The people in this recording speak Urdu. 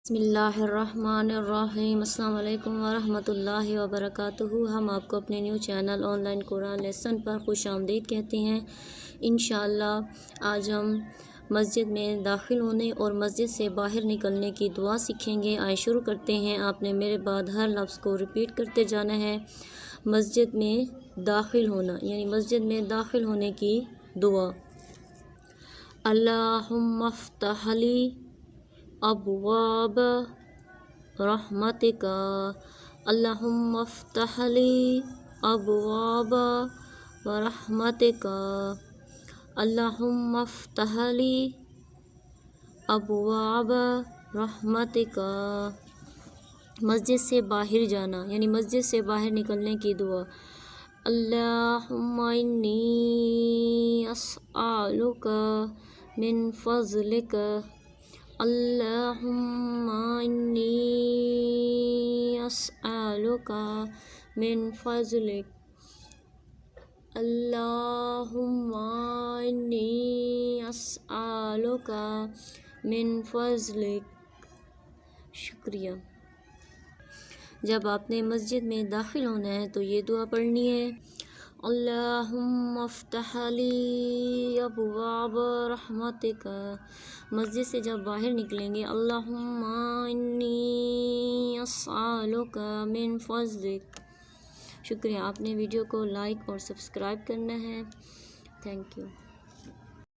بسم اللہ الرحمن الرحیم۔ السلام علیکم ورحمۃ اللہ وبرکاتہ۔ ہم آپ کو اپنے new channel online Quran lesson پر خوش آمدید کہتے ہیں۔ انشاءاللہ آج ہم مسجد میں داخل ہونے اور مسجد سے باہر نکلنے کی دعا سیکھیں گے۔ آئے شروع کرتے ہیں۔ آپ نے میرے بعد ہر لفظ کو ریپیٹ کرتے جانا ہے۔ مسجد میں داخل ہونا یعنی مسجد میں داخل ہونے کی دعا۔ اللہم افتح لی ابواب رحمتک، اللہم افتح لی ابواب رحمتک، اللہم افتح لی ابواب رحمتک۔ مسجد سے باہر جانا یعنی مسجد سے باہر نکلنے کی دعا۔ اللہم انی اسألک من فضلک، اللہم انی اسألک من فضلک، اللہم انی اسألک من فضلک۔ شکریہ۔ جب آپ نے مسجد میں داخل ہونا ہے تو یہ دعا پڑھنی ہے۔ اللہم افتح لی ابواب رحمتک۔ مسجد سے جب باہر نکلیں گے اللہم انی اسألک من فضلک۔ شکریہ۔ آپ نے ویڈیو کو لائک اور سبسکرائب کرنا ہے۔ Thank you.